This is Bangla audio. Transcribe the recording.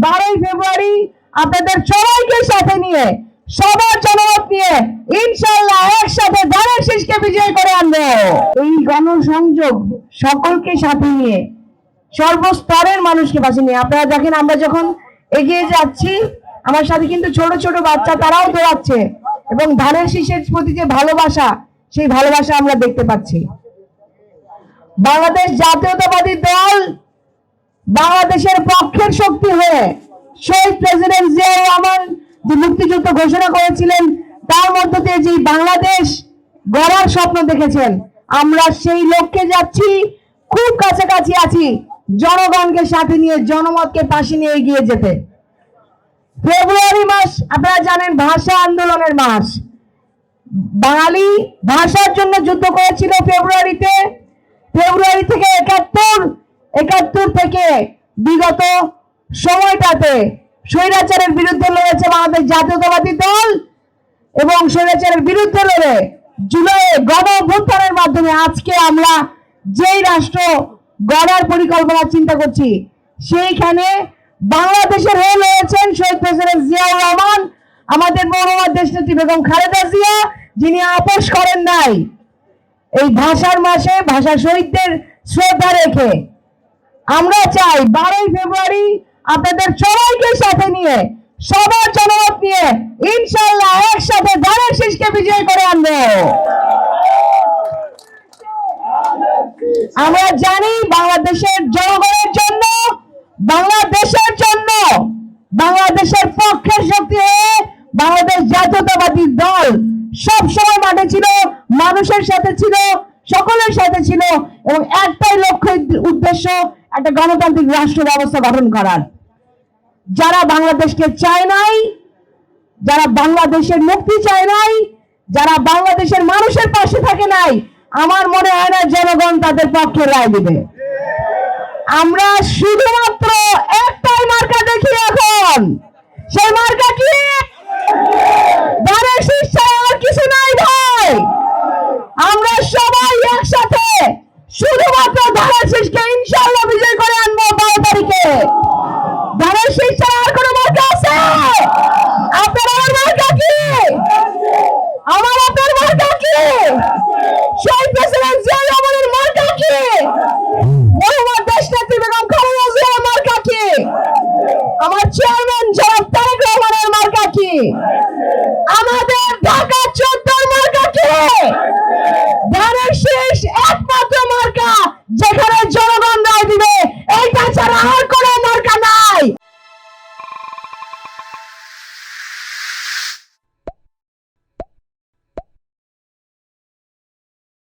12ই ফেব্রুয়ারি আপনাদের সবাইকে সাথে নিয়ে সবার জনমত নিয়ে ইনশাআল্লাহ একসাথে ধানের শীষকে বিজয় করে আনবো। এই গণসংযোগ সকলকে সাথে নিয়ে সর্বস্তরের মানুষকে পাশে নিয়ে আপনারা দেখেন, আমরা যখন এগিয়ে যাচ্ছি আমার সাথে কিন্তু ছোট ছোট বাচ্চা তারাও দৌড়াচ্ছে এবং ধানের শীষের প্রতি যে ভালোবাসা, সেই ভালোবাসা আমরা দেখতে পাচ্ছি। বাংলাদেশ জাতীয়তাবাদী দল বাংলাদেশের পক্ষের শক্তি হয়ে শহীদ প্রেসিডেন্ট জিয়াউর রহমান যে মুক্তিযুদ্ধ ঘোষণা করেছিলেন, তার মধ্য দিয়ে যে বাংলাদেশ গড়ার স্বপ্ন দেখেছেন, আমরা সেই লক্ষ্যে যাচ্ছি, খুব কাছাকাছি আছি জনগণকে সাথে নিয়ে জনমতকে পাশে নিয়ে এগিয়ে যেতে। ফেব্রুয়ারি মাস আপনারা জানেন ভাষা আন্দোলনের মাস। বাঙালি ভাষার জন্য যুদ্ধ করেছিল ফেব্রুয়ারি থেকে 71 থেকে বিগত সময়টাতে স্বৈরাচারের বিরুদ্ধে লড়েছে বাংলাদেশ জাতীয়তাবাদী দল এবং স্বৈরাচারের বিরুদ্ধে লড়ে জুলাই গণ অভ্যুত্থানের মাধ্যমে আজকে আমরা যেই রাষ্ট্র গড়ার পরিকল্পনা চিন্তা করছি, সেইখানে বাংলাদেশের হয়ে লড়েছেন শহীদ প্রেসিডেন্ট জিয়াউর রহমান, আমাদের মহামান্য দেশনেত্রী বেগম খালেদা জিয়া, যিনি আপোষ করেন নাই। এই ভাষার মাসে ভাষা শহীদদের শ্রদ্ধা রেখে আমরা চাই 12ই ফেব্রুয়ারি আপনাদের সবাইকে সাথে নিয়ে সবার জনমত নিয়ে ইনশাআল্লাহ একসাথে ধানের শীষকে বিজয় করে আনবো। আমরা জানি বাংলাদেশের জনগণের জন্য, বাংলাদেশের জন্য, বাংলাদেশের পক্ষের শক্তি হয়ে বাংলাদেশ জাতীয়তাবাদী দল সব সময় মাঠে ছিল, মানুষের সাথে ছিল, সকলের সাথে ছিল এবং একটাই লক্ষ্য উদ্দেশ্য, একটা গণতান্ত্রিক রাষ্ট্র ব্যবস্থা গঠন করার। যারা বাংলাদেশকে চায় নাই, যারা বাংলাদেশের মুক্তি চায় নাই, যারা বাংলাদেশের মানুষের পাশে থাকে নাই, আমার মনে হয় না জনগণ তাদের পক্ষে রায় দিবে। আমরা শুধুমাত্র একটাই মার্কা দেখি এখন, সেই মার্কা কি? ধানের শীষ ছাড়া আর কিছু নাই ভাই। আমরা সবাই একসাথে শুধুমাত্র ধানের শীষকে ইনশাআল্লাহ বিজয় করে আনবো 12 তারিখে। ধানের শীষ ছাড়া আর কোনো মার্কা আছে? আপনার আমার মার্কা কি? আমার আপনার মার্কা কি? শহীদ প্রেসিডেন্ট জিয়াউর রহমানের মার্কা কি? মহামান্য দেশনেত্রী বেগম খালেদা জিয়ার মার্কা কি? আমার চেয়ারম্যান